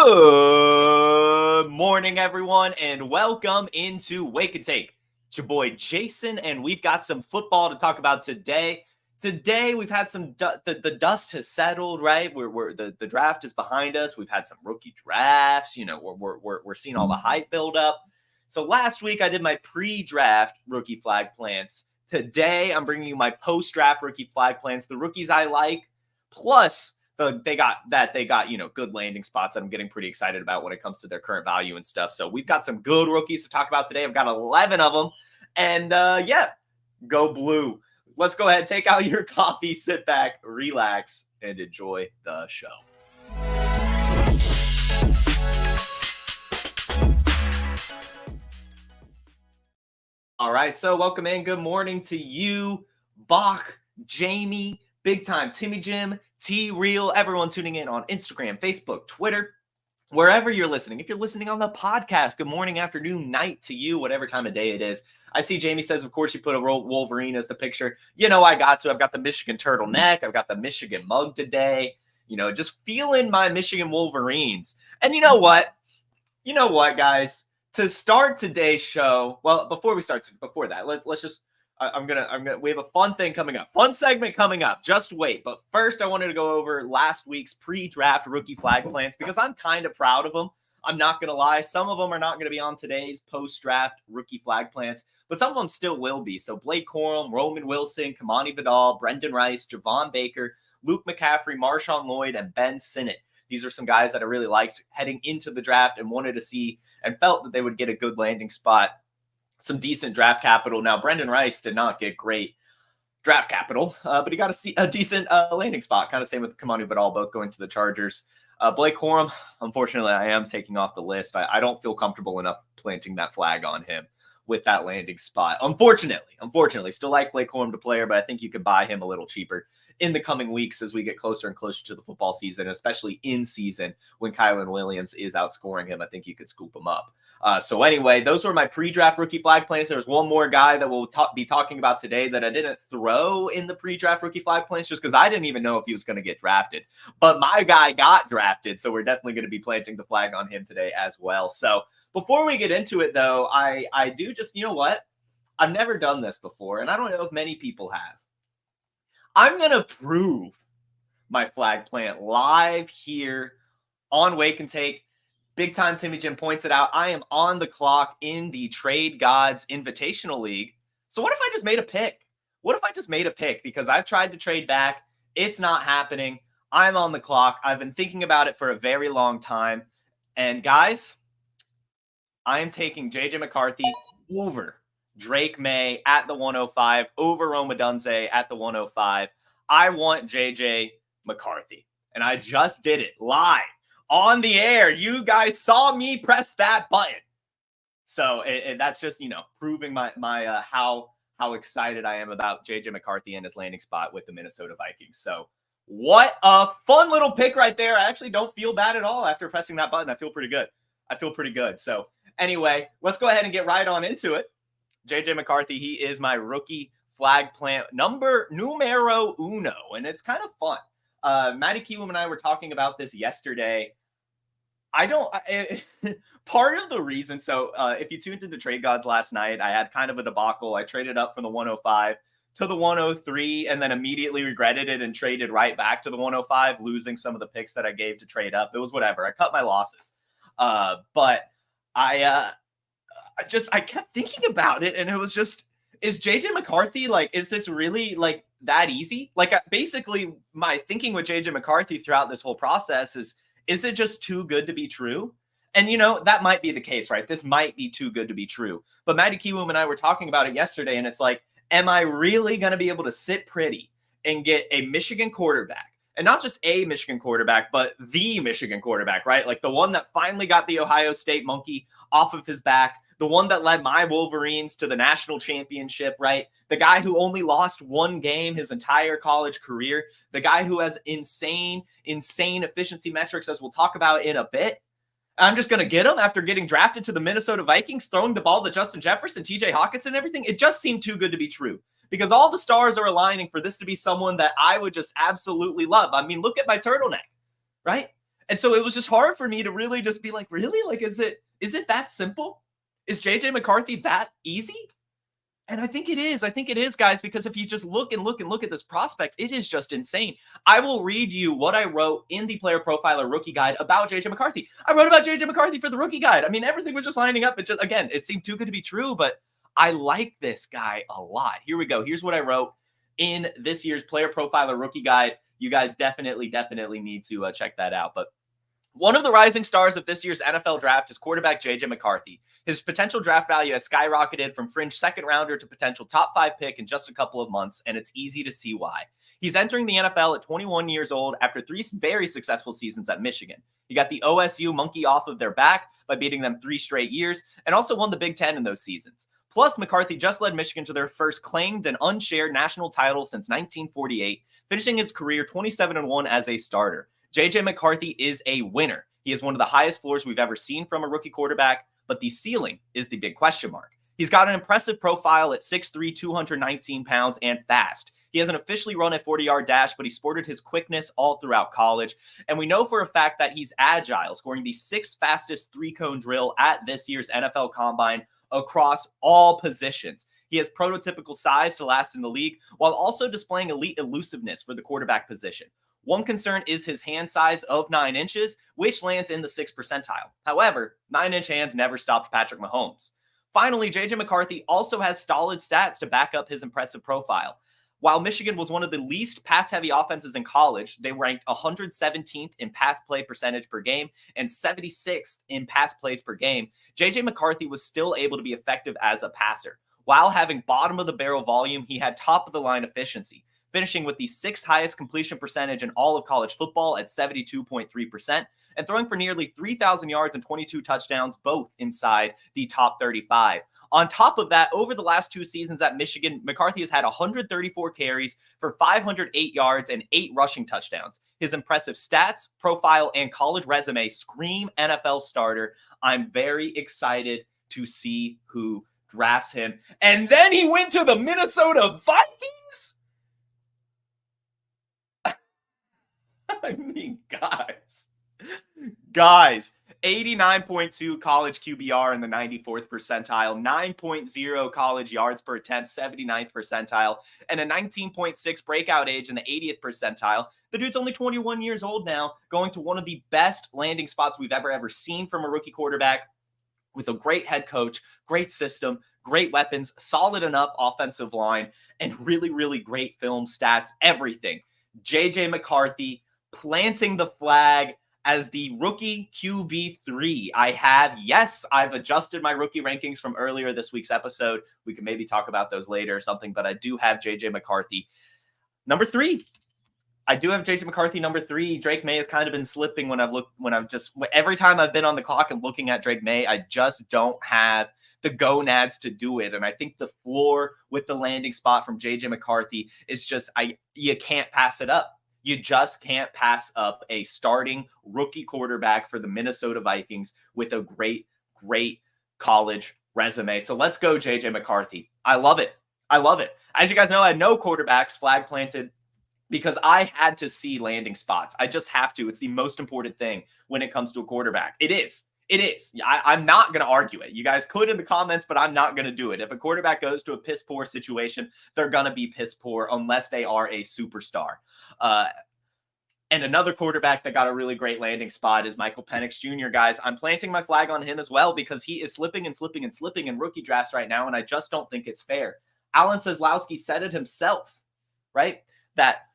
Good morning, everyone, and welcome into Wake and Take. It's your boy Jason, and we've got some football to talk about today. Today, we've had some the dust has settled, right? The draft is behind us. We've had some rookie drafts. You know, we're seeing all the hype build up. So last week, I did my pre-draft rookie flag plants. Today, I'm bringing you my post-draft rookie flag plants. The rookies I like, plus they got good landing spots that I'm getting pretty excited about when it comes to their current value and stuff. So we've got some good rookies to talk about today. I've got 11 of them, and go blue. Let's go ahead, take out your coffee, sit back, relax, and enjoy the show. All right, so welcome in. Good morning to you, Bach, Jamie, Big Time, Timmy Jim, T-Real, everyone tuning in on Instagram, Facebook, Twitter, wherever you're listening. If you're listening on the podcast, good morning, afternoon, night to you, whatever time of day it is. I see Jamie says, of course, you put a Wolverine as the picture. You know, I got to. I've got the Michigan turtleneck. I've got the Michigan mug today. You know, just feeling my Michigan Wolverines. And you know what? You know what, guys? To start today's show, well, before that, let's just, we have a fun thing coming up. Fun segment coming up. Just wait. But first, I wanted to go over last week's pre-draft rookie flag plants because I'm kind of proud of them. I'm not going to lie. Some of them are not going to be on today's post-draft rookie flag plants, but some of them still will be. So Blake Corum, Roman Wilson, Kamani Vidal, Brendan Rice, Javon Baker, Luke McCaffrey, Marshawn Lloyd, and Ben Sinnott. These are some guys that I really liked heading into the draft and wanted to see and felt that they would get a good landing spot, some decent draft capital. Now, Brendan Rice did not get great draft capital, but he got a decent landing spot. Kind of same with Kamani Vidal, both going to the Chargers. Blake Corum, unfortunately, I am taking off the list. I don't feel comfortable enough planting that flag on him with that landing spot. Unfortunately, still like Blake Corum to player, but I think you could buy him a little cheaper in the coming weeks as we get closer and closer to the football season, especially in season when Kylan Williams is outscoring him. I think you could scoop him up. So anyway, those were my pre-draft rookie flag plants. There was one more guy that we'll be talking about today that I didn't throw in the pre-draft rookie flag plants just because I didn't even know if he was going to get drafted. But my guy got drafted, so we're definitely going to be planting the flag on him today as well. So before we get into it, though, I do just, you know what? I've never done this before, and I don't know if many people have. I'm going to prove my flag plant live here on Wake and Take. Big Time Timmy Jim points it out. I am on the clock in the Trade Gods Invitational League. So what if I just made a pick? What if I just made a pick? Because I've tried to trade back. It's not happening. I'm on the clock. I've been thinking about it for a very long time. And guys, I am taking J.J. McCarthy over Drake May at the 105, over Rome Odunze at the 105. I want J.J. McCarthy. And I just did it live on the air. You guys saw me press that button. So that's just, proving my how excited I am about J.J. McCarthy and his landing spot with the Minnesota Vikings. So what a fun little pick right there. I actually don't feel bad at all after pressing that button. I feel pretty good. So anyway, let's go ahead and get right on into it. J.J. McCarthy, he is my rookie flag plant numero uno, and it's kind of fun. Maddie Kiwoom and I were talking about this yesterday. Part of the reason, so if you tuned into Trade Gods last night, I had kind of a debacle. I traded up from the 105 to the 103 and then immediately regretted it and traded right back to the 105, losing some of the picks that I gave to trade up. It was whatever. I cut my losses. But I kept thinking about it, and it was just, is JJ McCarthy, is this really that easy? Basically my thinking with JJ McCarthy throughout this whole process is it just too good to be true? And that might be the case, right? This might be too good to be true. But Maddie Kiwoom and I were talking about it yesterday, and it's am I really going to be able to sit pretty and get a Michigan quarterback? And not just a Michigan quarterback, but the Michigan quarterback, right? The one that finally got the Ohio State monkey off of his back, the one that led my Wolverines to the national championship, right? The guy who only lost one game his entire college career, the guy who has insane efficiency metrics, as we'll talk about in a bit. I'm just going to get him after getting drafted to the Minnesota Vikings, throwing the ball to Justin Jefferson, TJ Hawkinson, and everything. It just seemed too good to be true. Because all the stars are aligning for this to be someone that I would just absolutely love. I mean, look at my turtleneck, right? And so it was just hard for me to really just be like, really? Like, is it that simple? Is JJ McCarthy that easy? And I think it is. I think it is, guys, because if you just look and look and look at this prospect, it is just insane. I will read you what I wrote in the Player Profiler rookie guide about JJ McCarthy. I wrote about JJ McCarthy for the rookie guide. I mean, everything was just lining up. It just, again, it seemed too good to be true, but I like this guy a lot. Here we go. Here's what I wrote in this year's Player Profiler rookie guide. You guys definitely need to check that out. But one of the rising stars of this year's NFL draft is quarterback JJ McCarthy. His potential draft value has skyrocketed from fringe second rounder to potential top 5 pick in just a couple of months, and it's easy to see why. He's entering the NFL at 21 years old after 3 very successful seasons at Michigan. He got the OSU monkey off of their back by beating them 3 straight years and also won the Big Ten in those seasons. Plus, McCarthy just led Michigan to their first claimed and unshared national title since 1948, finishing his career 27-1 as a starter. JJ McCarthy is a winner. He has one of the highest floors we've ever seen from a rookie quarterback, but the ceiling is the big question mark. He's got an impressive profile at 6'3", 219 pounds, and fast. He hasn't officially run a 40-yard dash, but he sported his quickness all throughout college. And we know for a fact that he's agile, scoring the 6th fastest 3-cone drill at this year's NFL Combine across all positions. He has prototypical size to last in the league, while also displaying elite elusiveness for the quarterback position. One concern is his hand size of 9 inches, which lands in the 6th percentile. However, 9-inch hands never stopped Patrick Mahomes. Finally, JJ McCarthy also has solid stats to back up his impressive profile. While Michigan was one of the least pass-heavy offenses in college, they ranked 117th in pass play percentage per game and 76th in pass plays per game. JJ McCarthy was still able to be effective as a passer. While having bottom-of-the-barrel volume, he had top-of-the-line efficiency, finishing with the 6th highest completion percentage in all of college football at 72.3%, and throwing for nearly 3,000 yards and 22 touchdowns, both inside the top 35. On top of that, over the last 2 seasons at Michigan, McCarthy has had 134 carries for 508 yards and 8 rushing touchdowns. His impressive stats, profile, and college resume scream NFL starter. I'm very excited to see who drafts him. And then he went to the Minnesota Vikings? I mean, guys, 89.2 college QBR in the 94th percentile, 9.0 college yards per attempt, 79th percentile, and a 19.6 breakout age in the 80th percentile. The dude's only 21 years old now, going to one of the best landing spots we've ever seen from a rookie quarterback, with a great head coach, great system, great weapons, solid enough offensive line, and really great film stats, everything. JJ McCarthy planting the flag as the rookie QB3. I've adjusted my rookie rankings from earlier this week's episode. We can maybe talk about those later or something, but I do have JJ McCarthy number 3. I do have JJ McCarthy number 3. Drake May has kind of been slipping every time I've been on the clock and looking at Drake May, I just don't have the gonads to do it. And I think the floor with the landing spot from JJ McCarthy is just, you can't pass it up. You just can't pass up a starting rookie quarterback for the Minnesota Vikings with a great college resume. So let's go JJ McCarthy. I love it. As you guys know, I had no quarterbacks flag planted because I had to see landing spots. I just have to. It's the most important thing when it comes to a quarterback. It is. I'm not going to argue it. You guys could in the comments, but I'm not going to do it. If a quarterback goes to a piss poor situation, they're going to be piss poor unless they are a superstar. And another quarterback that got a really great landing spot is Michael Penix Jr., guys. I'm planting my flag on him as well because he is slipping in rookie drafts right now, and I just don't think it's fair. Alan Seslowsky said it himself, right? That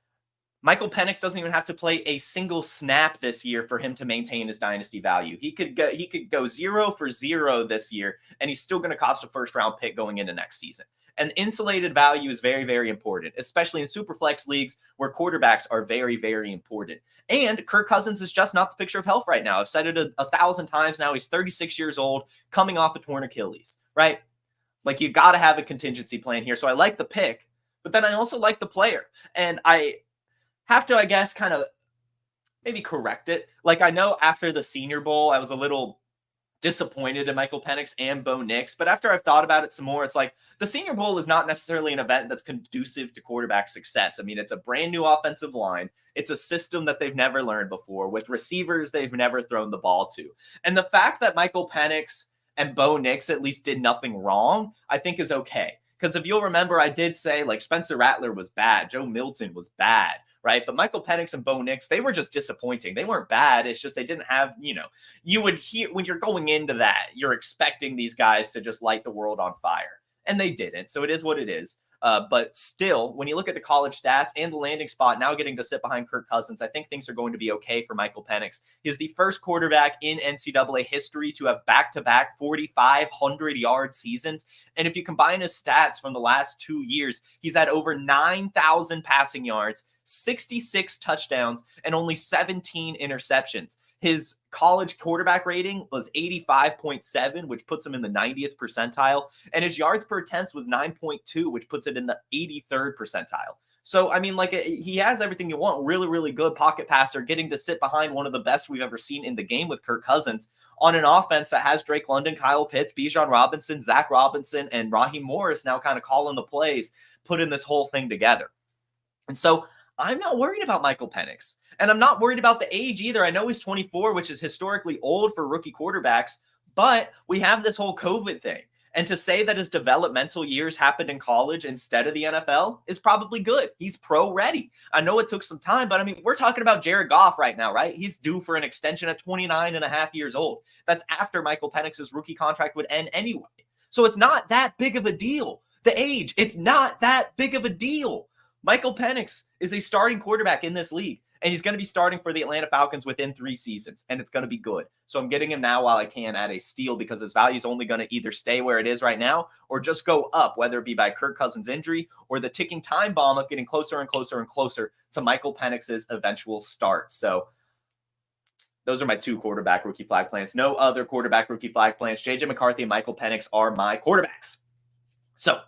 Michael Penix doesn't even have to play a single snap this year for him to maintain his dynasty value. He could go 0 for 0 this year, and he's still going to cost a first-round pick going into next season. And insulated value is very important, especially in superflex leagues where quarterbacks are very important. And Kirk Cousins is just not the picture of health right now. I've said it 1,000 times now. He's 36 years old, coming off a torn Achilles, right? Like, you got to have a contingency plan here. So I like the pick, but then I also like the player. And I have to, I guess, kind of maybe correct it. Like, I know after the Senior Bowl, I was a little disappointed in Michael Penix and Bo Nix. But after I've thought about it some more, it's like the Senior Bowl is not necessarily an event that's conducive to quarterback success. I mean, it's a brand new offensive line. It's a system that they've never learned before with receivers they've never thrown the ball to. And the fact that Michael Penix and Bo Nix at least did nothing wrong, I think is okay. Because if you'll remember, I did say like Spencer Rattler was bad. Joe Milton was bad. Right. But Michael Penix and Bo Nix, they were just disappointing. They weren't bad. It's just they didn't have, you would hear when you're going into that, you're expecting these guys to just light the world on fire. And they didn't. So it is what it is. But still, when you look at the college stats and the landing spot, now getting to sit behind Kirk Cousins, I think things are going to be okay for Michael Penix. He's the first quarterback in NCAA history to have back-to-back 4,500-yard seasons. And if you combine his stats from the last 2 years, he's had over 9,000 passing yards, 66 touchdowns, and only 17 interceptions. His college quarterback rating was 85.7, which puts him in the 90th percentile. And his yards per attempt was 9.2, which puts it in the 83rd percentile. So, I mean, like, he has everything you want. Really, really good pocket passer, getting to sit behind one of the best we've ever seen in the game with Kirk Cousins on an offense that has Drake London, Kyle Pitts, Bijan Robinson, Zach Robinson, and Raheem Morris now kind of calling the plays, putting this whole thing together. And so I'm not worried about Michael Penix. And I'm not worried about the age either. I know he's 24, which is historically old for rookie quarterbacks, but we have this whole COVID thing. And to say that his developmental years happened in college instead of the NFL is probably good. He's pro ready. I know it took some time, but I mean, we're talking about Jared Goff right now, right? He's due for an extension at 29 and a half years old. That's after Michael Penix's rookie contract would end anyway. So it's not that big of a deal. The age, it's not that big of a deal. Michael Penix is a starting quarterback in this league, and he's going to be starting for the Atlanta Falcons within 3 seasons, and it's going to be good. So I'm getting him now while I can at a steal because his value is only going to either stay where it is right now or just go up, whether it be by Kirk Cousins' injury or the ticking time bomb of getting closer and closer and closer to Michael Penix's eventual start. So those are my 2 quarterback rookie flag plans. No other quarterback rookie flag plans. JJ McCarthy and Michael Penix are my quarterbacks. So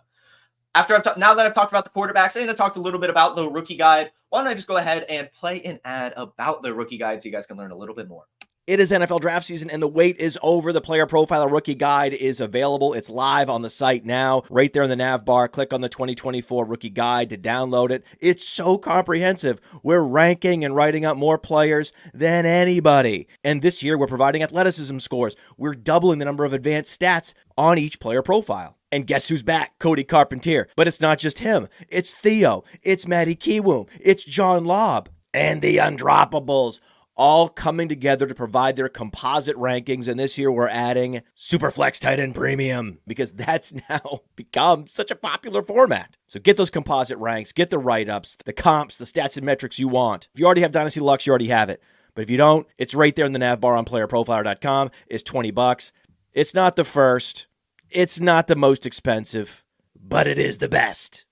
now that I've talked about the quarterbacks and I talked a little bit about the rookie guide, why don't I just go ahead and play an ad about the rookie guide so you guys can learn a little bit more. It is NFL draft season and the wait is over. The Player Profiler Rookie Guide is available. It's live on the site now. Right there in the nav bar, click on the 2024 Rookie Guide to download it. It's so comprehensive. We're ranking and writing up more players than anybody. And this year, we're providing athleticism scores. We're doubling the number of advanced stats on each player profile. And guess who's back? Cody Carpentier. But it's not just him. It's Theo. It's Matty Kiwoom. It's John Lobb. And the Undroppables. All coming together to provide their composite rankings. And this year we're adding Superflex Tight End Premium because that's now become such a popular format. So get those composite ranks, get the write-ups, the comps, the stats and metrics you want. If you already have Dynasty Lux, you already have it. But if you don't, it's right there in the nav bar on playerprofiler.com. It's $20. It's not the first. It's not the most expensive, but it is the best.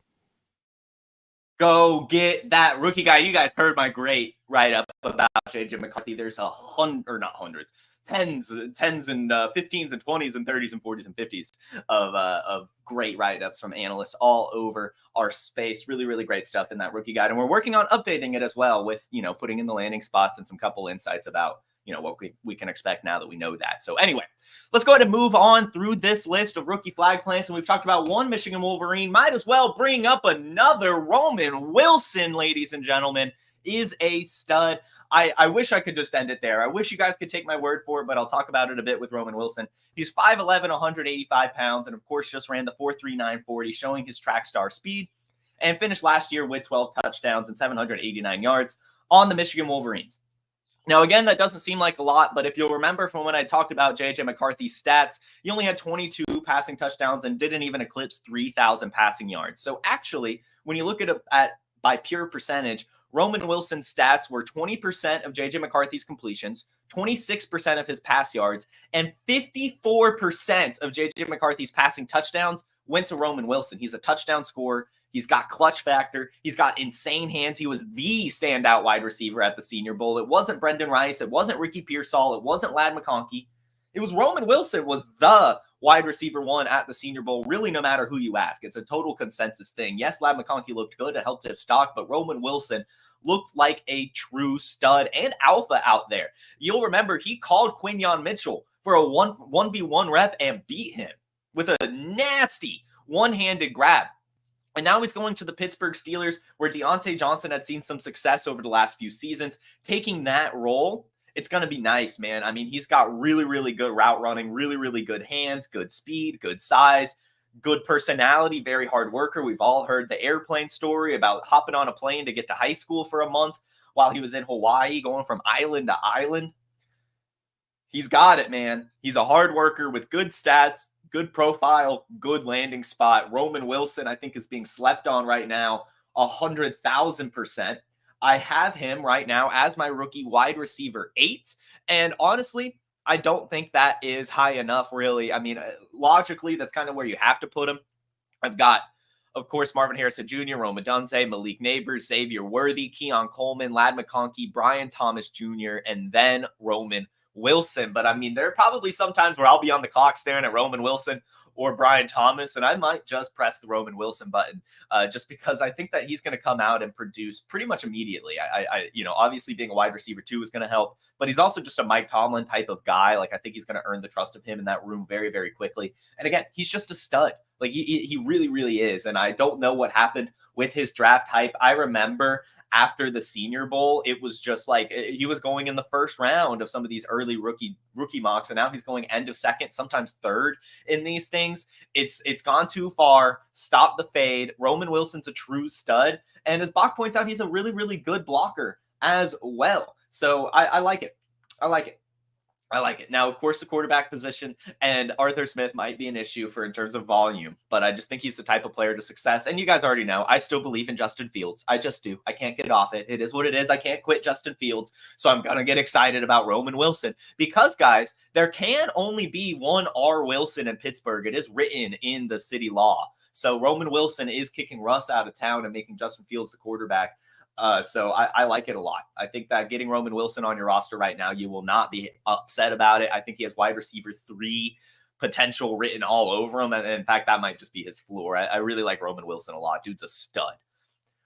Go get that rookie guy. You guys heard my great write-up about JJ McCarthy. There's tens and 15s and 20s and 30s and 40s and 50s of great write-ups from analysts all over our space. Really, really great stuff in that rookie guide. And we're working on updating it as well with, putting in the landing spots and some couple insights about, what we can expect now that we know that. So anyway, let's go ahead and move on through this list of rookie flag plants. And we've talked about one Michigan Wolverine. Might as well bring up another. Roman Wilson, ladies and gentlemen, is a stud. I wish I could just end it there. I wish you guys could take my word for it, but I'll talk about it a bit with Roman Wilson. He's 5'11", 185 pounds, and of course just ran the 4.39 40, showing his track star speed, and finished last year with 12 touchdowns and 789 yards on the Michigan Wolverines. Now, again, that doesn't seem like a lot, but if you'll remember from when I talked about J.J. McCarthy's stats, he only had 22 passing touchdowns and didn't even eclipse 3,000 passing yards. So actually, when you look at it by pure percentage, Roman Wilson's stats were 20% of J.J. McCarthy's completions, 26% of his pass yards, and 54% of J.J. McCarthy's passing touchdowns went to Roman Wilson. He's a touchdown scorer. He's got clutch factor. He's got insane hands. He was the standout wide receiver at the Senior Bowl. It wasn't Brendan Rice. It wasn't Ricky Pearsall. It wasn't Ladd McConkey. It was Roman Wilson was the wide receiver one at the Senior Bowl, really no matter who you ask. It's a total consensus thing. Yes, Ladd McConkey looked good. It helped his stock, but Roman Wilson looked like a true stud and alpha out there. You'll remember he called Quinyon Mitchell for a 1v1 rep and beat him with a nasty one-handed grab. And now he's going to the Pittsburgh Steelers, where Deontay Johnson had seen some success over the last few seasons. Taking that role, it's going to be nice, man. I mean, he's got really, really good route running, really, really good hands, good speed, good size, good personality, very hard worker. We've all heard the airplane story about hopping on a plane to get to high school for a month while he was in Hawaii, going from island to island. He's got it, man. He's a hard worker with good stats, good profile, good landing spot. Roman Wilson, I think, is being slept on right now 100,000%. I have him right now as my rookie wide receiver 8. And honestly, I don't think that is high enough, really. I mean, logically, that's kind of where you have to put him. I've got, of course, Marvin Harrison Jr., Rome Odunze, Malik Neighbors, Xavier Worthy, Keon Coleman, Ladd McConkey, Brian Thomas Jr., and then Roman Wilson. But I mean, there are probably some times where I'll be on the clock staring at Roman Wilson or Brian Thomas, and I might just press the Roman Wilson button just because I think that he's going to come out and produce pretty much immediately. Obviously being a wide receiver 2 is going to help, but he's also just a Mike Tomlin type of guy. Like, I think he's going to earn the trust of him in that room very, very quickly. And again, he's just a stud. Like, he really, really is. And I don't know what happened with his draft hype. I remember after the Senior Bowl, it was just like he was going in the first round of some of these early rookie mocks, and now he's going end of second, sometimes third in these things. It's gone too far. Stop the fade. Roman Wilson's a true stud, and as Bach points out, he's a really, really good blocker as well. So I like it. I like it. Now, of course, the quarterback position and Arthur Smith might be an issue in terms of volume, but I just think he's the type of player to success. And you guys already know, I still believe in Justin Fields. I just do. I can't get off it. It is what it is. I can't quit Justin Fields. So I'm going to get excited about Roman Wilson because, guys, there can only be one R. Wilson in Pittsburgh. It is written in the city law. So Roman Wilson is kicking Russ out of town and making Justin Fields the quarterback. So I like it a lot. I think that getting Roman Wilson on your roster right now, you will not be upset about it. I think he has wide receiver 3 potential written all over him. And in fact, that might just be his floor. I really like Roman Wilson a lot. Dude's a stud.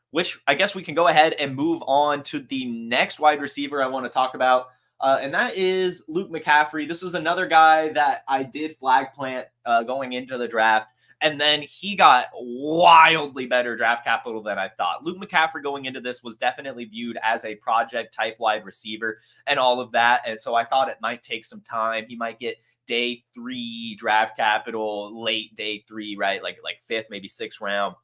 Which I guess we can go ahead and move on to the next wide receiver I want to talk about. And that is Luke McCaffrey. This was another guy that I did flag plant going into the draft. And then he got wildly better draft capital than I thought. Luke McCaffrey going into this was definitely viewed as a project type wide receiver and all of that. And so I thought it might take some time. He might get day 3 draft capital, late day 3, right? Like 5th, maybe 6th round.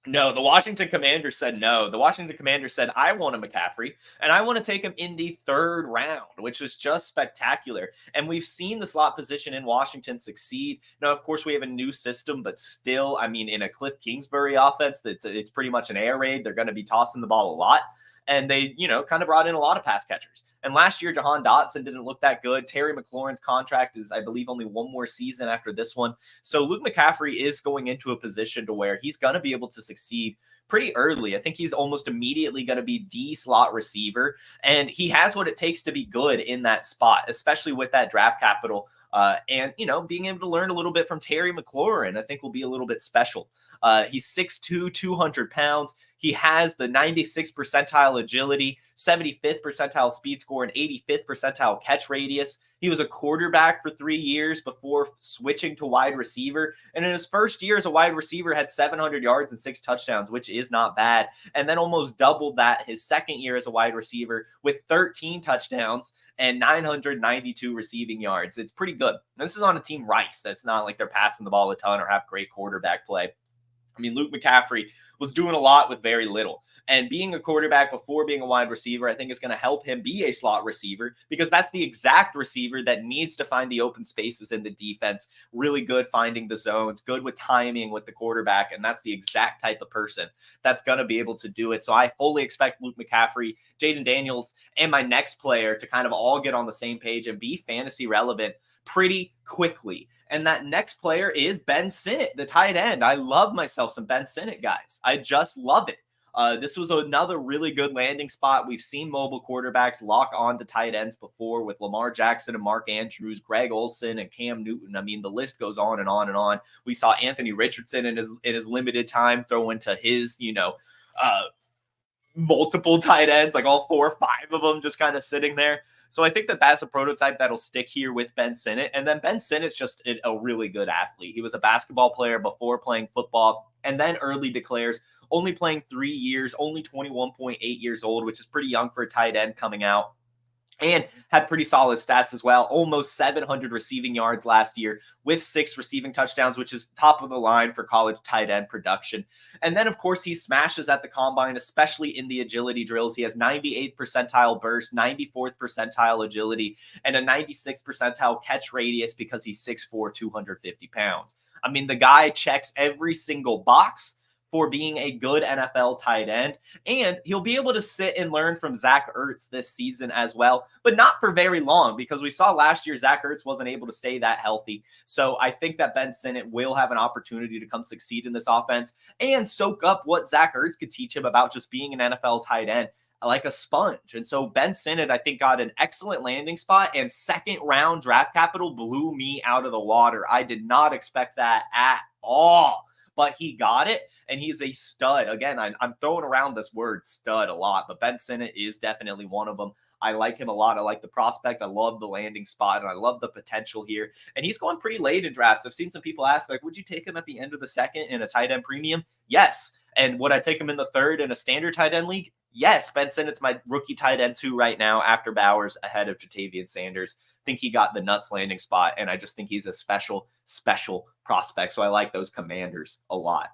No, the Washington Commanders said no. The Washington Commanders said, I want a McCaffrey, and I want to take him in the 3rd round, which is just spectacular. And we've seen the slot position in Washington succeed. Now, of course, we have a new system, but still, I mean, in a Cliff Kingsbury offense, it's pretty much an air raid. They're going to be tossing the ball a lot. And they, kind of brought in a lot of pass catchers. And last year, Jahan Dotson didn't look that good. Terry McLaurin's contract is, I believe, only one more season after this one. So Luke McCaffrey is going into a position to where he's going to be able to succeed pretty early. I think he's almost immediately going to be the slot receiver. And he has what it takes to be good in that spot, especially with that draft capital. And being able to learn a little bit from Terry McLaurin, I think will be a little bit special. He's 6'2", 200 pounds. He has the 96th percentile agility, 75th percentile speed score, and 85th percentile catch radius. He was a quarterback for 3 years before switching to wide receiver. And in his first year as a wide receiver, had 700 yards and 6 touchdowns, which is not bad. And then almost doubled that his second year as a wide receiver with 13 touchdowns and 992 receiving yards. It's pretty good. This is on a team Rice. That's not like they're passing the ball a ton or have great quarterback play. I mean, Luke McCaffrey was doing a lot with very little. And being a quarterback before being a wide receiver, I think is going to help him be a slot receiver because that's the exact receiver that needs to find the open spaces in the defense. Really good finding the zones, good with timing with the quarterback. And that's the exact type of person that's going to be able to do it. So I fully expect Luke McCaffrey, Jaden Daniels, and my next player to kind of all get on the same page and be fantasy relevant pretty quickly. And that next player is Ben Sinnott, the tight end. I love myself some Ben Sinnott, guys. I just love it. This was another really good landing spot. We've seen mobile quarterbacks lock on to tight ends before with Lamar Jackson and Mark Andrews, Greg Olsen and Cam Newton. I mean, the list goes on and on and on. We saw Anthony Richardson in his limited time throw into his, multiple tight ends, like all 4 or 5 of them just kind of sitting there. So I think that that's a prototype that'll stick here with Ben Sinnott. And then Ben Sinnott's just a really good athlete. He was a basketball player before playing football, and then early declares, only playing 3 years, only 21.8 years old, which is pretty young for a tight end coming out. And had pretty solid stats as well. Almost 700 receiving yards last year with 6 receiving touchdowns, which is top of the line for college tight end production. And then, of course, he smashes at the combine, especially in the agility drills. He has 98th percentile burst, 94th percentile agility, and a 96th percentile catch radius because he's 6'4", 250 pounds. I mean, the guy checks every single box for being a good NFL tight end. And he'll be able to sit and learn from Zach Ertz this season as well, but not for very long, because we saw last year Zach Ertz wasn't able to stay that healthy. So I think that Ben Sinnott will have an opportunity to come succeed in this offense and soak up what Zach Ertz could teach him about just being an NFL tight end like a sponge. And so Ben Sinnott, I think, got an excellent landing spot, and second round draft capital blew me out of the water. I did not expect that at all. But he got it, and he's a stud. Again, I'm throwing around this word stud a lot, but Ben Sinnott is definitely one of them. I like him a lot. I like the prospect. I love the landing spot, and I love the potential here. And he's going pretty late in drafts. I've seen some people ask, like, would you take him at the end of the second in a tight end premium? Yes. And would I take him in the third in a standard tight end league? Yes. Ben Sinnott's my rookie tight end 2 right now after Bowers, ahead of Jatavian Sanders. I think he got the nuts landing spot, and I just think he's a special prospect. So I like those Commanders a lot.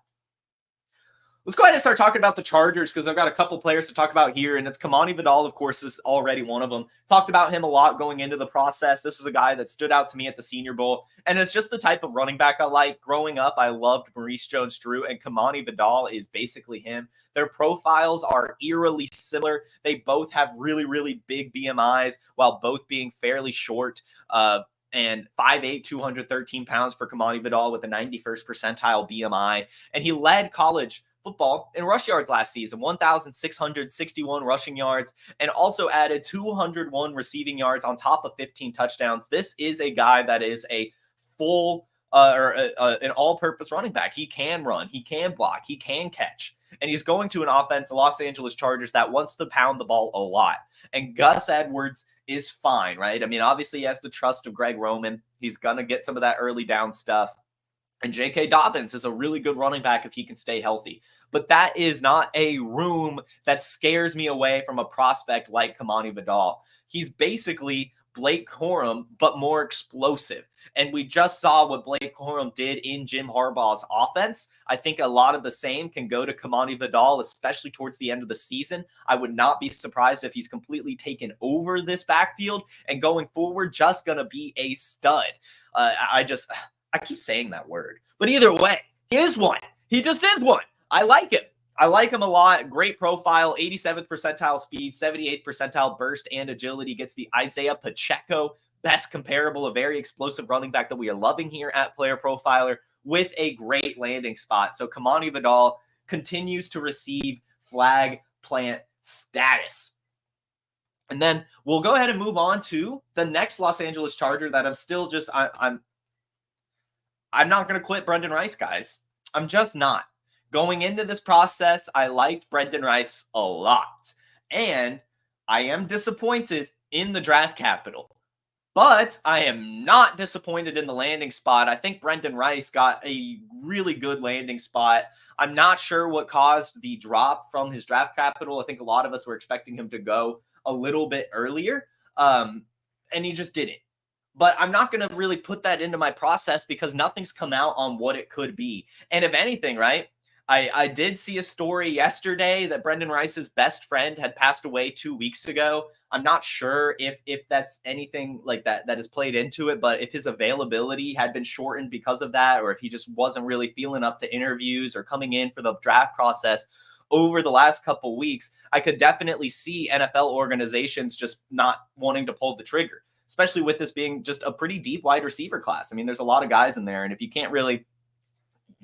Let's go ahead and start talking about the Chargers, because I've got a couple players to talk about here, and it's Kamani Vidal, of course, is already one of them. Talked about him a lot going into the process. This was a guy that stood out to me at the Senior Bowl, and it's just the type of running back I like. Growing up, I loved Maurice Jones-Drew, and Kamani Vidal is basically him. Their profiles are eerily similar. They both have really big BMIs, while both being fairly short. And 5'8", 213 pounds for Kamani Vidal with a 91st percentile BMI. And he led college football in rush yards last season, 1,661 rushing yards, and also added 201 receiving yards on top of 15 touchdowns. This is a guy that is a full an all-purpose running back. He can run, he can block, he can catch. And he's going to an offense, the Los Angeles Chargers, that wants to pound the ball a lot. And Gus Edwards is fine, right? I mean, obviously he has the trust of Greg Roman. He's going to get some of that early down stuff. And J.K. Dobbins is a really good running back if he can stay healthy. But that is not a room that scares me away from a prospect like Kamani Vidal. He's basically Blake Corum, but more explosive. And we just saw what Blake Corum did in Jim Harbaugh's offense. I think a lot of the same can go to Kamani Vidal, especially towards the end of the season. I would not be surprised if he's completely taken over this backfield and going forward, just going to be a stud. I keep saying that word, but either way, he is one. He just is one. I like him. I like him a lot. Great profile, 87th percentile speed, 78th percentile burst and agility. Gets the Isaiah Pacheco best comparable, a very explosive running back that we are loving here at Player Profiler with a great landing spot. So Kamani Vidal continues to receive flag plant status. And then we'll go ahead and move on to the next Los Angeles Charger that I'm still just, I'm not going to quit Brendan Rice, guys. I'm just not. Going into this process, I liked Brendan Rice a lot. And I am disappointed in the draft capital. But I am not disappointed in the landing spot. I think Brendan Rice got a really good landing spot. I'm not sure what caused the drop from his draft capital. I think a lot of us were expecting him to go a little bit earlier. And he just didn't. But I'm not going to really put that into my process because nothing's come out on what it could be. And if anything, right, I did see a story yesterday that Brendan Rice's best friend had passed away 2 weeks ago. I'm not sure if that's anything like that has played into it, but if his availability had been shortened because of that, or if he just wasn't really feeling up to interviews or coming in for the draft process over the last couple weeks, I could definitely see NFL organizations just not wanting to pull the trigger, especially with this being just a pretty deep wide receiver class. I mean, there's a lot of guys in there, and if you can't really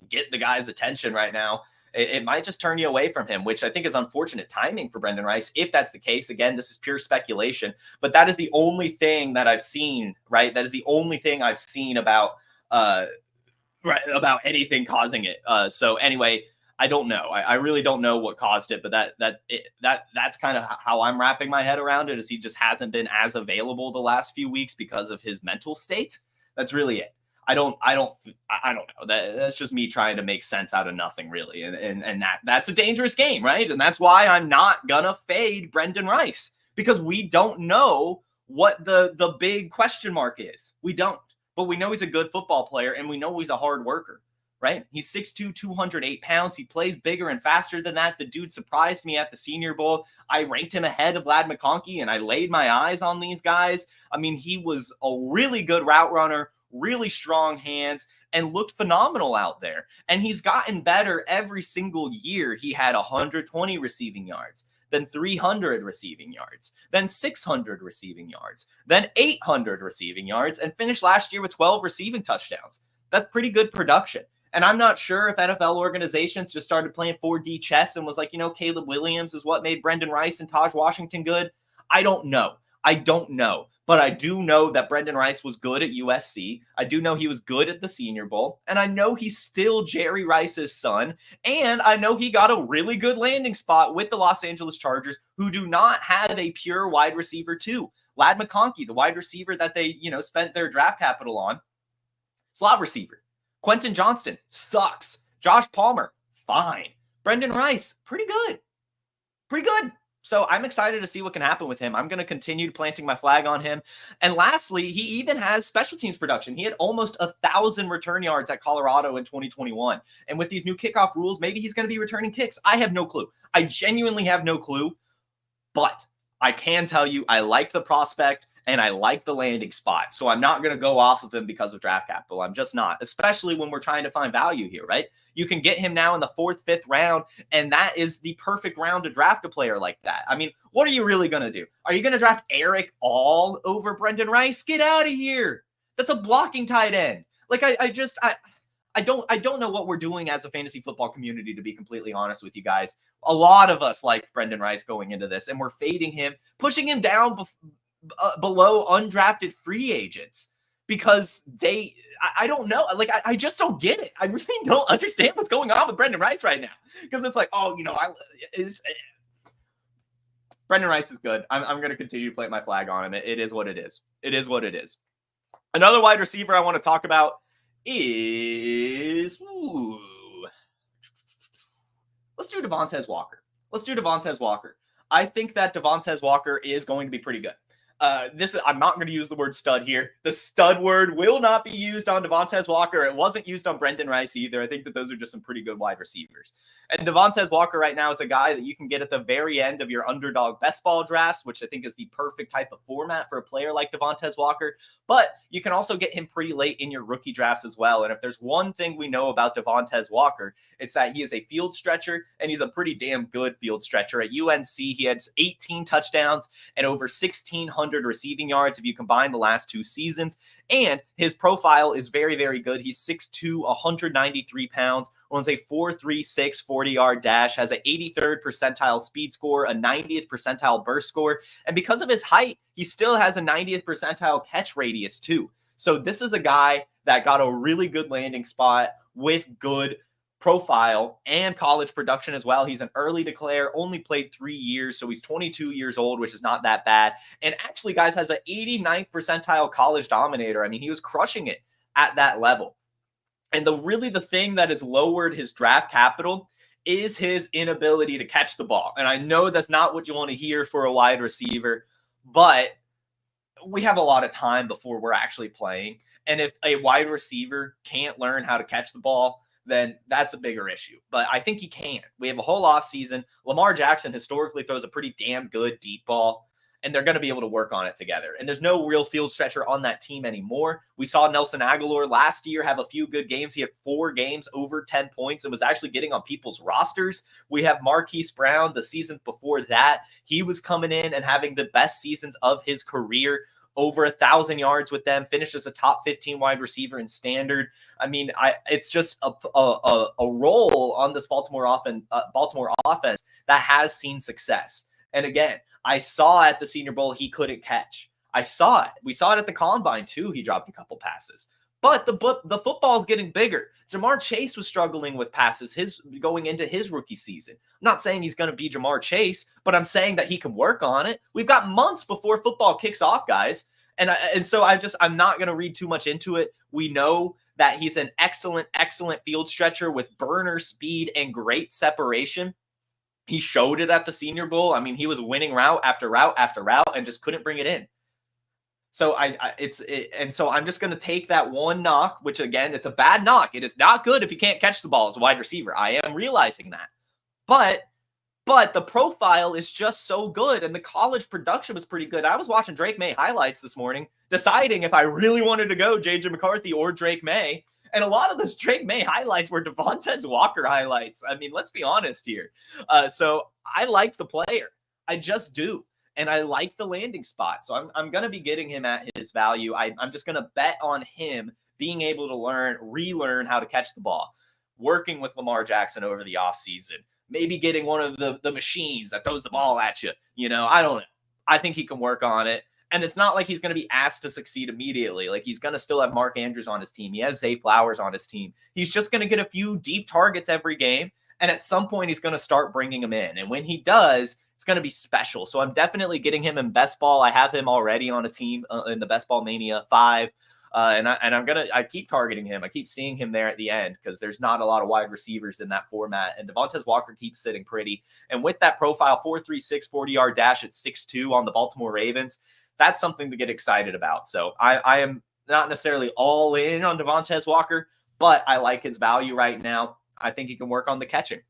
get the guy's attention right now, it might just turn you away from him, which I think is unfortunate timing for Brendan Rice. If that's the case, again, this is pure speculation, but that is the only thing that I've seen, right? That is the only thing I've seen about anything causing it. So anyway, I don't know. I really don't know what caused it, but that's kind of how I'm wrapping my head around it, is he just hasn't been as available the last few weeks because of his mental state. That's really it. I don't know. That's just me trying to make sense out of nothing, really. And that's a dangerous game, right? And that's why I'm not gonna fade Brendan Rice, because we don't know what the big question mark is. We don't. But we know he's a good football player, and we know he's a hard worker, right? He's 6'2", 208 pounds. He plays bigger and faster than that. The dude surprised me at the Senior Bowl. I ranked him ahead of Ladd McConkey, and I laid my eyes on these guys. I mean, he was a really good route runner, really strong hands, and looked phenomenal out there. And he's gotten better every single year. He had 120 receiving yards, then 300 receiving yards, then 600 receiving yards, then 800 receiving yards, and finished last year with 12 receiving touchdowns. That's pretty good production. And I'm not sure if NFL organizations just started playing 4D chess and was like, Caleb Williams is what made Brendan Rice and Taj Washington good. I don't know. But I do know that Brendan Rice was good at USC. I do know he was good at the Senior Bowl. And I know he's still Jerry Rice's son. And I know he got a really good landing spot with the Los Angeles Chargers, who do not have a pure wide receiver too. Ladd McConkey, the wide receiver that they, spent their draft capital on, slot receiver. Quentin Johnston sucks. Josh Palmer, fine. Brendan Rice, pretty good. So I'm excited to see what can happen with him. I'm going to continue planting my flag on him. And lastly, he even has special teams production. He had almost 1,000 return yards at Colorado in 2021. And with these new kickoff rules, maybe he's going to be returning kicks. I have no clue. I genuinely have no clue. But I can tell you I like the prospect and I like the landing spot. So I'm not going to go off of him because of draft capital. I'm just not, especially when we're trying to find value here, right? You can get him now in the 4th, 5th round, and that is the perfect round to draft a player like that. I mean, what are you really going to do? Are you going to draft Eric All over Brendan Rice? Get out of here. That's a blocking tight end. Like, I don't know what we're doing as a fantasy football community, to be completely honest with you guys. A lot of us liked Brendan Rice going into this, and we're fading him, pushing him down below undrafted free agents because I don't know. Like, I just don't get it. I really don't understand what's going on with Brendan Rice right now, because it's like, Brendan Rice is good. I'm going to continue to plant my flag on him. It is what it is. It is what it is. Another wide receiver I want to talk about is let's do Devontae Walker. I think that Devontae Walker is going to be pretty good. I'm not going to use the word stud here. The stud word will not be used on Devontae Walker. It wasn't used on Brendan Rice either. I think that those are just some pretty good wide receivers. And Devontae Walker right now is a guy that you can get at the very end of your underdog best ball drafts, which I think is the perfect type of format for a player like Devontae Walker. But you can also get him pretty late in your rookie drafts as well. And if there's one thing we know about Devontae Walker, it's that he is a field stretcher, and he's a pretty damn good field stretcher. At UNC, he had 18 touchdowns and over 1,600 receiving yards if you combine the last 2 seasons. And his profile is very, very good. He's 6'2", 193 pounds, runs a 4.36 40-yard dash, has an 83rd percentile speed score, a 90th percentile burst score. And because of his height, he still has a 90th percentile catch radius too. So this is a guy that got a really good landing spot with good profile and college production as well. He's an early declare, only played 3 years, so he's 22 years old, which is not that bad. And actually, guys, has an 89th percentile college dominator. I mean, he was crushing it at that level. And the thing that has lowered his draft capital is his inability to catch the ball. And I know that's not what you want to hear for a wide receiver, but we have a lot of time before we're actually playing. And if a wide receiver can't learn how to catch the ball, then that's a bigger issue. But I think he can. We have a whole offseason. Lamar Jackson historically throws a pretty damn good deep ball, and they're going to be able to work on it together. And there's no real field stretcher on that team anymore. We saw Nelson Aguilar last year have a few good games. He had 4 games over 10 points and was actually getting on people's rosters. We have Marquise Brown the seasons before that. He was coming in and having the best seasons of his career, over 1,000 yards with them, finished as a top 15 wide receiver in standard. I mean, it's just a role on this Baltimore offense that has seen success. And again, I saw at the Senior Bowl he couldn't catch. I saw it. We saw it at the Combine too. He dropped a couple passes. But the football is getting bigger. Jamar Chase was struggling with passes going into his rookie season. I'm not saying he's going to be Jamar Chase, but I'm saying that he can work on it. We've got months before football kicks off, guys. And so I'm not going to read too much into it. We know that he's an excellent field stretcher with burner speed and great separation. He showed it at the Senior Bowl. I mean, he was winning route after route after route and just couldn't bring it in. So so I'm just going to take that one knock, which again, it's a bad knock. It is not good if you can't catch the ball as a wide receiver. I am realizing that. But the profile is just so good, and the college production was pretty good. I was watching Drake May highlights this morning, deciding if I really wanted to go J.J. McCarthy or Drake May. And a lot of those Drake May highlights were Devontae Walker highlights. I mean, let's be honest here. So I like the player. I just do. And I like the landing spot. So I'm going to be getting him at his value. I'm just going to bet on him being able to relearn how to catch the ball, working with Lamar Jackson over the offseason, maybe getting one of the machines that throws the ball at you. I don't know. I think he can work on it. And it's not like he's going to be asked to succeed immediately. Like, he's going to still have Mark Andrews on his team. He has Zay Flowers on his team. He's just going to get a few deep targets every game. And at some point, he's going to start bringing them in. And when he does, it's going to be special. So I'm definitely getting him in Best Ball. I have him already on a team in the Best Ball Mania 5. I keep targeting him. I keep seeing him there at the end because there's not a lot of wide receivers in that format. And Devontae Walker keeps sitting pretty. And with that profile, 4.36 40-yard dash at 6'2" on the Baltimore Ravens, that's something to get excited about. So I am not necessarily all in on Devontae Walker, but I like his value right now. I think he can work on the catching.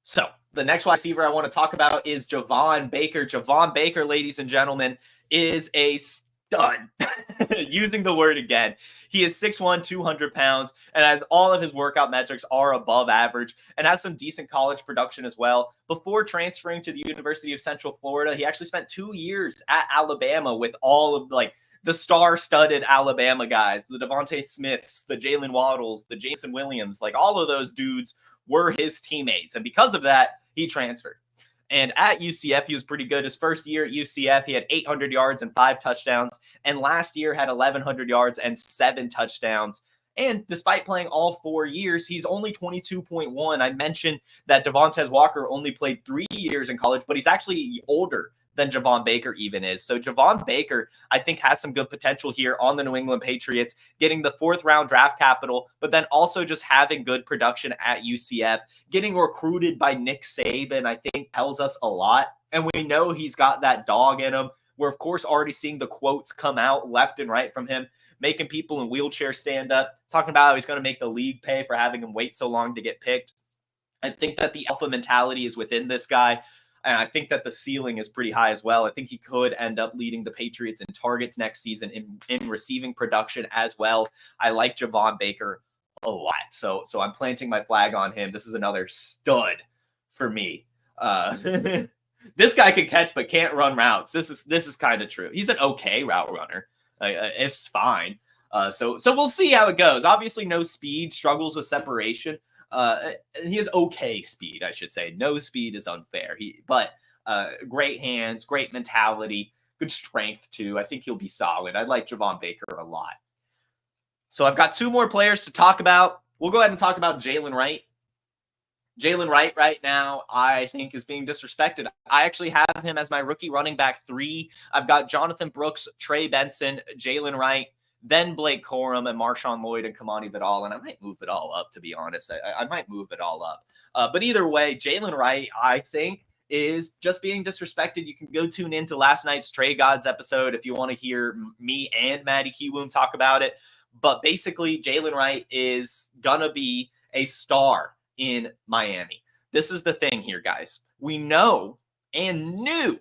So the next wide receiver I want to talk about is Javon Baker. Javon Baker, ladies and gentlemen, is a stud. Using the word again. He is 6'1", 200 pounds, and as all of his workout metrics are above average, and has some decent college production as well. Before transferring to the University of Central Florida, he actually spent 2 years at Alabama with all of the star-studded Alabama guys, the Devontae Smiths, the Jalen Waddles, the Jason Williams, all of those dudes were his teammates. And because of that, he transferred. And at UCF, he was pretty good. His first year at UCF, he had 800 yards and 5 touchdowns. And last year had 1,100 yards and 7 touchdowns. And despite playing all 4 years, he's only 22.1. I mentioned that Devontae Walker only played 3 years in college, but he's actually older than Javon Baker even is. So Javon Baker, I think, has some good potential here on the New England Patriots, getting the 4th round draft capital, but then also just having good production at UCF, getting recruited by Nick Saban, I think tells us a lot. And we know he's got that dog in him. We're, of course, already seeing the quotes come out left and right from him, making people in wheelchairs stand up, talking about how he's going to make the league pay for having him wait so long to get picked. I think that the alpha mentality is within this guy. And I think that the ceiling is pretty high as well. I think he could end up leading the Patriots in targets next season, in receiving production as well. I like Javon Baker a lot. So I'm planting my flag on him. This is another stud for me. This guy can catch but can't run routes. This is kind of true. He's an okay route runner. It's fine. So we'll see how it goes. Obviously, no speed, struggles with separation. He has okay speed, I should say. No speed is unfair. But great hands, great mentality, good strength too. I think he'll be solid. I like Javon Baker a lot. So I've got 2 more players to talk about. We'll go ahead and talk about Jaylen Wright. Jaylen Wright right now, I think, is being disrespected. I actually have him as my rookie running back 3. I've got Jonathan Brooks, Trey Benson, Jaylen Wright, then Blake Corum and Marshawn Lloyd and Kamani Vidal. And I might move it all up, to be honest. I might move it all up. But either way, Jaylen Wright, I think, is just being disrespected. You can go tune into last night's Trey Gods episode if you want to hear me and Maddie Kiwoom talk about it. But basically, Jaylen Wright is going to be a star in Miami. This is the thing here, guys. We know and knew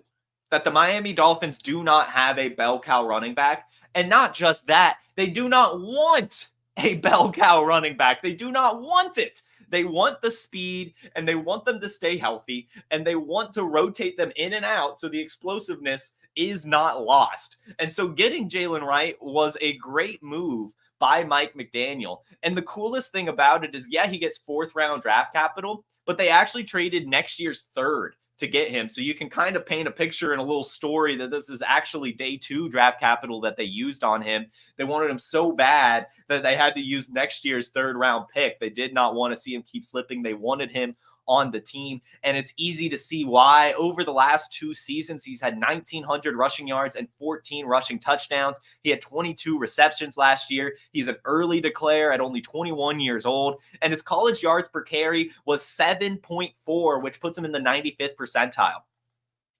that the Miami Dolphins do not have a bell cow running back. And not just that, they do not want a bell cow running back. They do not want it. They want the speed, and they want them to stay healthy, and they want to rotate them in and out so the explosiveness is not lost. And so getting Jaylen Wright was a great move by Mike McDaniel. And the coolest thing about it is, yeah, he gets 4th round draft capital, but they actually traded next year's 3rd to get him. So you can kind of paint a picture and a little story that this is actually day 2 draft capital that they used on him. They wanted him so bad that they had to use next year's 3rd round pick. They did not want to see him keep slipping. They wanted him on the team. And it's easy to see why. Over the last 2 seasons, he's had 1,900 rushing yards and 14 rushing touchdowns. He had 22 receptions last year. He's an early declare at only 21 years old. And his college yards per carry was 7.4, which puts him in the 95th percentile.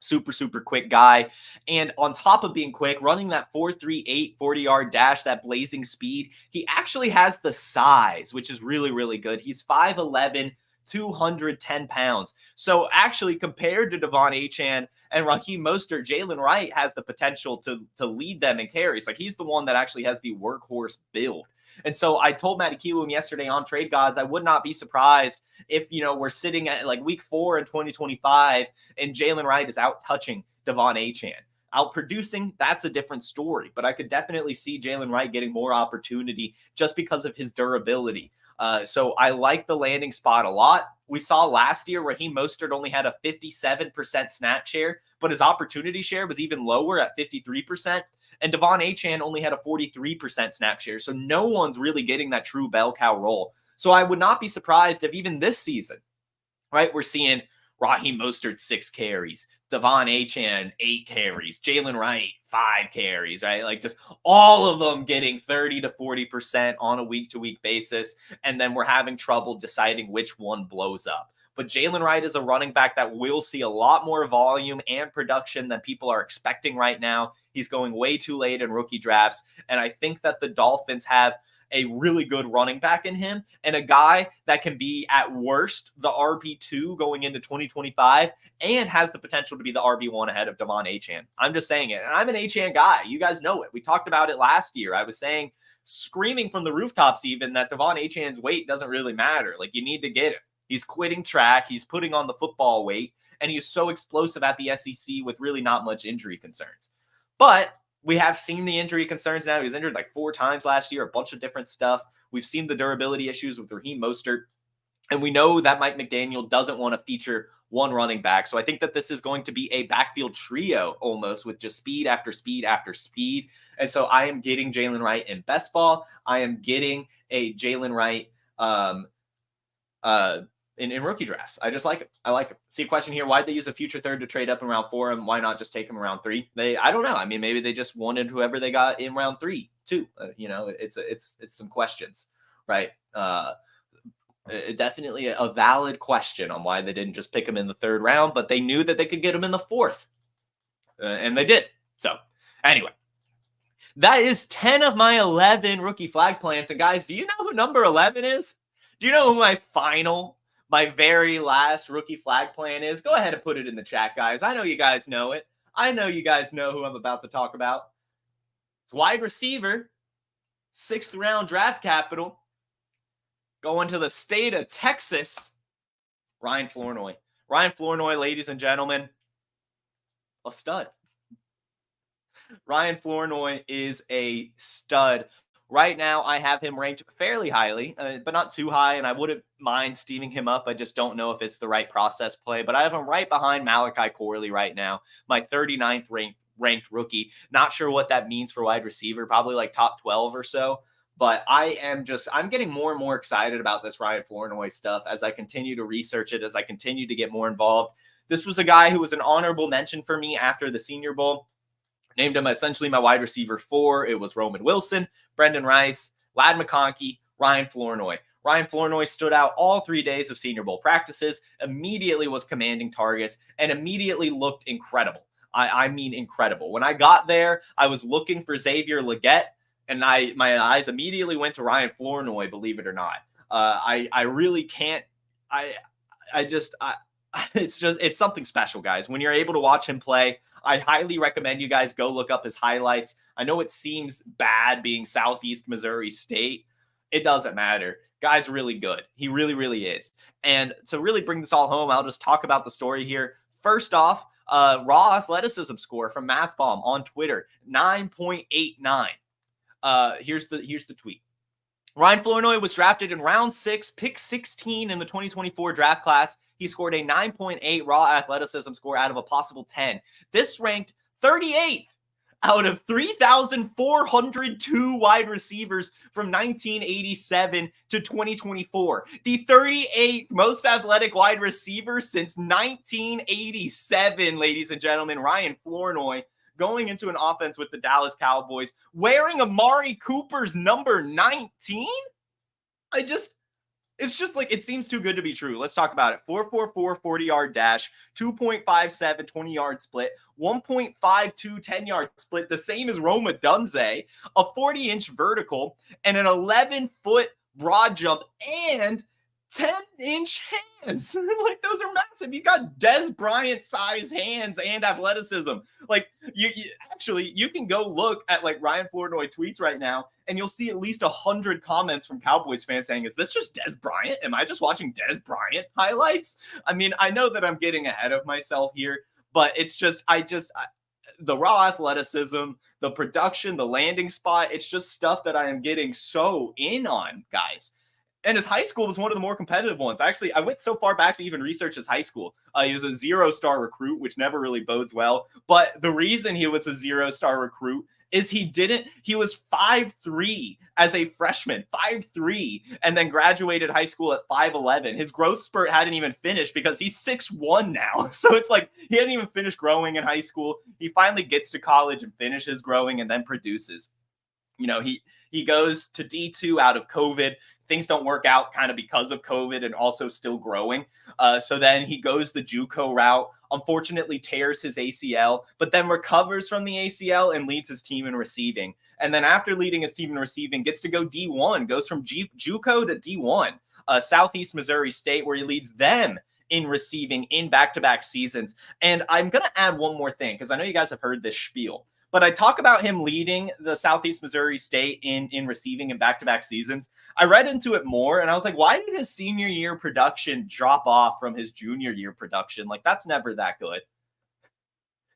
Super, super quick guy. And on top of being quick, running that 4.38 40-yard dash, that blazing speed, he actually has the size, which is really, really good. He's 5'11", 210 pounds. So actually, compared to Devon Achane and Raheem Mostert, Jaylen Wright has the potential to lead them in carries. Like, he's the one that actually has the workhorse build. And so I told Matty Kiwoom yesterday on Trade Gods, I would not be surprised if, we're sitting at like week 4 in 2025 and Jaylen Wright is out touching Devon Achane. Out producing, that's a different story. But I could definitely see Jaylen Wright getting more opportunity just because of his durability. So I like the landing spot a lot. We saw last year Raheem Mostert only had a 57% snap share, but his opportunity share was even lower at 53%. And Devon Achane only had a 43% snap share. So no one's really getting that true bell cow role. So I would not be surprised if even this season, right, we're seeing Raheem Mostert 6 carries, Devon Achane 8 carries, Jaylen Wright 5 carries, right? Like, just all of them getting 30 to 40% on a week-to-week basis. And then we're having trouble deciding which one blows up. But Jaylen Wright is a running back that will see a lot more volume and production than people are expecting right now. He's going way too late in rookie drafts. And I think that the Dolphins have a really good running back in him and a guy that can be at worst the RB2 going into 2025 and has the potential to be the RB1 ahead of Devon Achane. I'm just saying it. And I'm an Achane guy. You guys know it. We talked about it last year. I was saying, screaming from the rooftops even, that Devon Achane's weight doesn't really matter. Like, you need to get him. He's quitting track. He's putting on the football weight. And he's so explosive at the SEC with really not much injury concerns. But we have seen the injury concerns now. He was injured like 4 times last year, a bunch of different stuff. We've seen the durability issues with Raheem Mostert. And we know that Mike McDaniel doesn't want to feature one running back. So I think that this is going to be a backfield trio almost, with just speed after speed after speed. And so I am getting Jaylen Wright in best ball. I am getting a Jaylen Wright in rookie drafts. I just like it. I like it. See a question here. Why'd they use a future 3rd to trade up in round 4? And why not just take him around 3? I don't know. I mean, maybe they just wanted whoever they got in round 3 too. It's some questions, right? Definitely a valid question on why they didn't just pick him in the 3rd round, but they knew that they could get him in the 4th. And they did. So anyway, that is 10 of my 11 rookie flag plants. And guys, do you know who number 11 is? Do you know who my very last rookie flag plan is? Go ahead and put it in the chat, guys. I know you guys know it. I know you guys know who I'm about to talk about. It's wide receiver, 6th round draft capital, going to the state of Texas, Ryan Flournoy. Ryan Flournoy, ladies and gentlemen, a stud. Ryan Flournoy is a stud. Right now, I have him ranked fairly highly, but not too high, and I wouldn't mind steaming him up. I just don't know if it's the right process play, but I have him right behind Malachi Corley right now, my 39th ranked rookie. Not sure what that means for wide receiver, probably like top 12 or so, but I'm getting more and more excited about this Ryan Flournoy stuff as I continue to research it, as I continue to get more involved. This was a guy who was an honorable mention for me after the Senior Bowl. Named him essentially my wide receiver 4. It was Roman Wilson, Brendan Rice, Ladd McConkey, Ryan Flournoy. Ryan Flournoy stood out all 3 days of Senior Bowl practices, immediately was commanding targets, and immediately looked incredible. I mean incredible. When I got there, I was looking for Xavier Legette, and my eyes immediately went to Ryan Flournoy, believe it or not. I really can't. It's something special, guys. When you're able to watch him play, I highly recommend you guys go look up his highlights. I know it seems bad being Southeast Missouri State. It doesn't matter. Guy's really good. He really, really is. And to really bring this all home, I'll just talk about the story here. First off, raw athleticism score from MathBomb on Twitter, 9.89. Here's the tweet. Ryan Flournoy was drafted in round 6, pick 16 in the 2024 draft class. He scored a 9.8 raw athleticism score out of a possible 10. This ranked 38th out of 3,402 wide receivers from 1987 to 2024. The 38th most athletic wide receiver since 1987, ladies and gentlemen. Ryan Flournoy going into an offense with the Dallas Cowboys, wearing Amari Cooper's number 19? It's just like, it seems too good to be true. Let's talk about it. 4.44 40-yard dash, 2.57 20-yard split, 1.52 10-yard split, the same as Roma Dunze, a 40-inch vertical, and an 11-foot broad jump, and 10-inch hands. Like, those are massive. You got Dez Bryant size hands and athleticism. Like, you can go look at like Ryan Flournoy tweets right now, and you'll see at least 100 comments from Cowboys fans saying, "Is this just Dez Bryant? Am I just watching Dez Bryant highlights?" I mean, I know that I'm getting ahead of myself here, but it's just, the raw athleticism, the production, the landing spot, it's just stuff that I am getting so in on, guys. And his high school was one of the more competitive ones. Actually, I went so far back to even research his high school. He was a 0-star recruit, which never really bodes well. But the reason he was a 0-star recruit is he was 5'3" as a freshman, 5'3", and then graduated high school at 5'11". His growth spurt hadn't even finished because he's 6'1" now. So it's like he hadn't even finished growing in high school. He finally gets to college and finishes growing and then produces. You know, he goes to D2 out of COVID. Things don't work out kind of because of COVID and also still growing. So then he goes the JUCO route, unfortunately tears his ACL, but then recovers from the ACL and leads his team in receiving. And then after leading his team in receiving, gets to go D1, goes from JUCO to D1, Southeast Missouri State, where he leads them in receiving in back-to-back seasons. And I'm going to add one more thing, because I know you guys have heard this spiel. But I talk about him leading the Southeast Missouri State in receiving in back-to-back seasons. I read into it more, and I was like, why did his senior year production drop off from his junior year production? Like, that's never that good.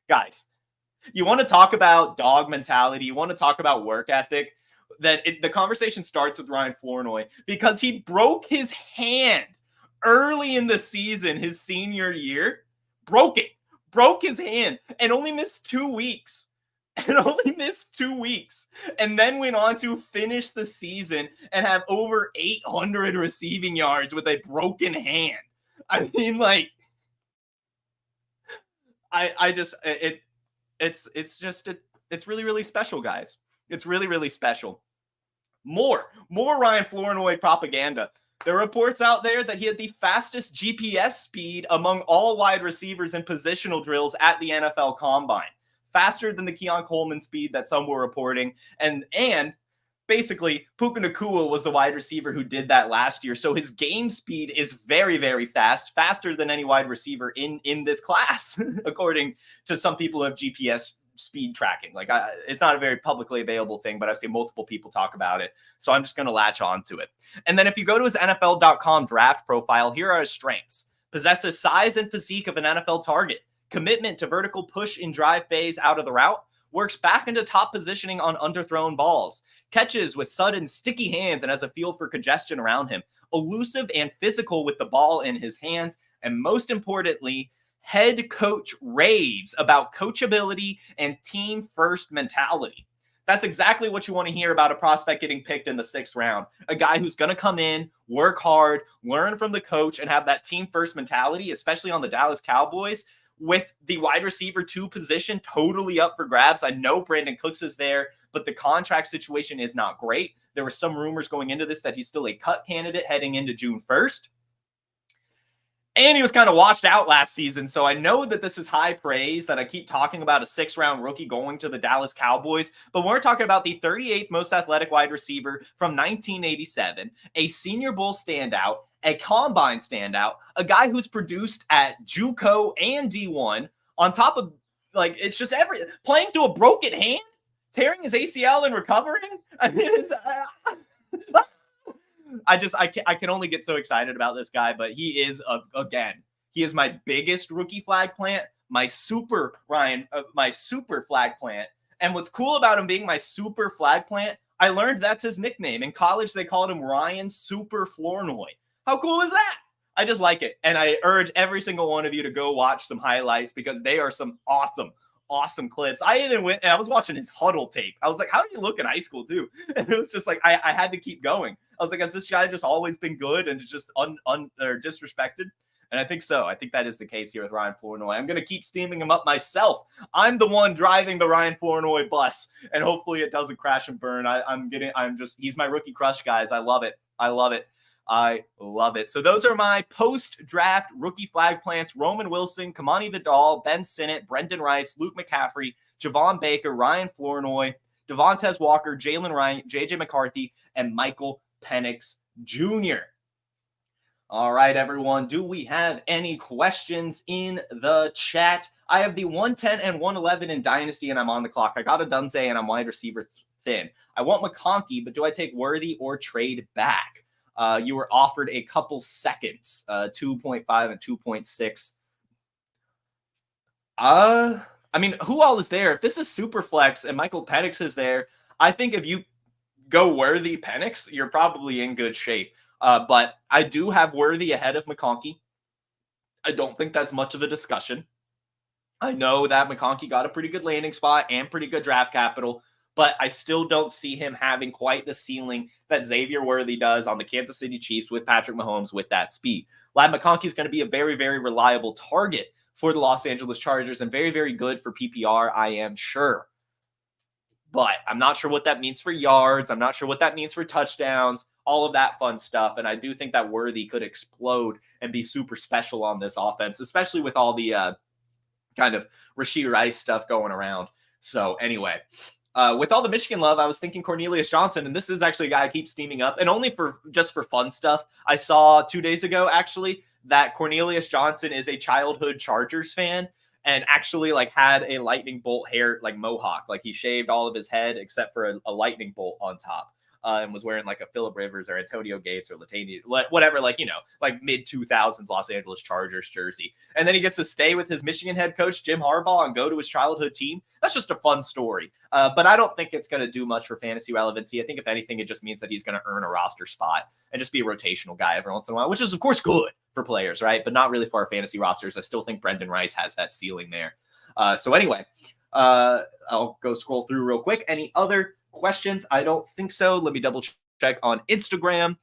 Guys, you want to talk about dog mentality, you want to talk about work ethic, the conversation starts with Ryan Flournoy, because he broke his hand early in the season, his senior year. Broke his hand, and only missed 2 weeks. And then went on to finish the season and have over 800 receiving yards with a broken hand. I mean, like, it's really, really special, guys. It's really, really special. More Ryan Flournoy propaganda. There are reports out there that he had the fastest GPS speed among all wide receivers in positional drills at the NFL Combine. Faster than the Keon Coleman speed that some were reporting. And basically, Puka Nacua was the wide receiver who did that last year. So his game speed is very, very fast, faster than any wide receiver in this class, according to some people who have GPS speed tracking. Like, it's not a very publicly available thing, but I've seen multiple people talk about it. So I'm just going to latch on to it. And then if you go to his NFL.com draft profile, here are his strengths. Possesses size and physique of an NFL target. Commitment to vertical push in drive phase out of the route. Works back into top positioning on underthrown balls. Catches with sudden sticky hands and has a feel for congestion around him. Elusive and physical with the ball in his hands. And most importantly, head coach raves about coachability and team first mentality. That's exactly what you want to hear about a prospect getting picked in the 6th round. A guy who's going to come in, work hard, learn from the coach, and have that team first mentality, especially on the Dallas Cowboys, with the wide receiver 2 position totally up for grabs. I know Brandon Cooks is there, but the contract situation is not great. There were some rumors going into this that he's still a cut candidate heading into June 1st. And he was kind of washed out last season. So I know that this is high praise, that I keep talking about a 6th-round rookie going to the Dallas Cowboys. But when we're talking about the 38th most athletic wide receiver from 1987, a Senior Bowl standout, a Combine standout, a guy who's produced at JUCO and D1, on top of, like, it's just playing to a broken hand, tearing his ACL and recovering. I mean, it's... I can only get so excited about this guy, but he is, he is my biggest rookie flag plant, my super flag plant. And what's cool about him being my super flag plant, I learned that's his nickname. In college, they called him Ryan Super Flournoy. How cool is that? I just like it. And I urge every single one of you to go watch some highlights because they are some awesome clips. I even went and I was watching his huddle tape. I was like, how do you look in high school too? And it was just like, I had to keep going. I was like, has this guy just always been good and just or disrespected? And I think so. I think that is the case here with Ryan Flournoy. I'm going to keep steaming him up myself. I'm the one driving the Ryan Flournoy bus, and hopefully it doesn't crash and burn. He's my rookie crush, guys. I love it. I love it. So those are my post-draft rookie flag plants: Roman Wilson, Kamani Vidal, Ben Sinnott, Brendan Rice, Luke McCaffrey, Javon Baker, Ryan Flournoy, Devontae Walker, Jaylen Wright, JJ McCarthy, and Michael Penix Jr. All right, everyone. Do we have any questions in the chat? I have the 110 and 111 in Dynasty, and I'm on the clock. I got a Dunze, and I'm wide receiver thin. I want McConkey, but do I take Worthy or trade back? You were offered a couple seconds, 2.5 and 2.6. I mean, who all is there? If this is super flex and Michael Penix is there, I think if you go Worthy Penix, you're probably in good shape. But I do have Worthy ahead of McConkey. I don't think that's much of a discussion. I know that McConkey got a pretty good landing spot and pretty good draft capital, but I still don't see him having quite the ceiling that Xavier Worthy does on the Kansas City Chiefs with Patrick Mahomes with that speed. Ladd McConkey is going to be a very, very reliable target for the Los Angeles Chargers and very, very good for PPR, I am sure. But I'm not sure what that means for yards. I'm not sure what that means for touchdowns, all of that fun stuff. And I do think that Worthy could explode and be super special on this offense, especially with all the kind of Rashee Rice stuff going around. So anyway, with all the Michigan love, I was thinking Cornelius Johnson, and this is actually a guy I keep steaming up, and only for just for fun stuff. I saw 2 days ago, actually, that Cornelius Johnson is a childhood Chargers fan and actually like had a lightning bolt hair, like mohawk, like he shaved all of his head except for a lightning bolt on top. And was wearing like a Phillip Rivers or Antonio Gates or Latavius, whatever, like, you know, like mid-2000s Los Angeles Chargers jersey. And then he gets to stay with his Michigan head coach, Jim Harbaugh, and go to his childhood team. That's just a fun story. But I don't think it's going to do much for fantasy relevancy. I think if anything, it just means that he's going to earn a roster spot and just be a rotational guy every once in a while, which is, of course, good for players, right? But not really for our fantasy rosters. I still think Brendan Rice has that ceiling there. So anyway, I'll go scroll through real quick. Any other questions? I don't think so. Let me double check on Instagram.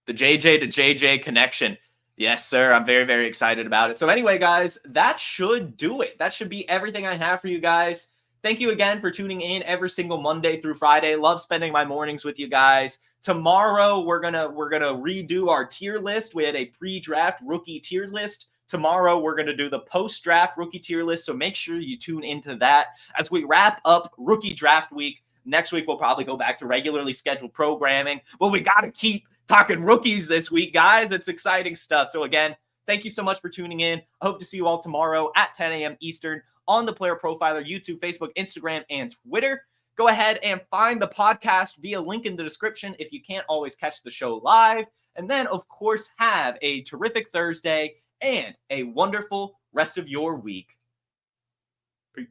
The JJ to JJ connection. Yes, sir. I'm very, very excited about it. So anyway, guys, that should do it. That should be everything I have for you guys. Thank you again for tuning in every single Monday through Friday. Love spending my mornings with you guys. Tomorrow, we're gonna redo our tier list. We had a pre-draft rookie tier list. Tomorrow, we're going to do the post-draft rookie tier list, so make sure you tune into that as we wrap up rookie draft week. Next week, we'll probably go back to regularly scheduled programming. Well, we got to keep talking rookies this week, guys. It's exciting stuff. So again, thank you so much for tuning in. I hope to see you all tomorrow at 10 a.m. Eastern on the Player Profiler, YouTube, Facebook, Instagram, and Twitter. Go ahead and find the podcast via link in the description if you can't always catch the show live. And then, of course, have a terrific Thursday and a wonderful rest of your week. Peace.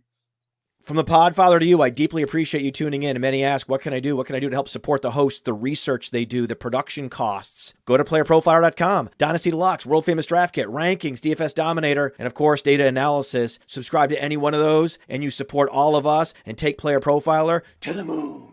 From the Podfather to you, I deeply appreciate you tuning in. And many ask, what can I do? What can I do to help support the hosts, the research they do, the production costs? Go to playerprofiler.com, Dynasty Deluxe, World Famous Draft Kit, Rankings, DFS Dominator, and of course, data analysis. Subscribe to any one of those, and you support all of us and take Player Profiler to the moon.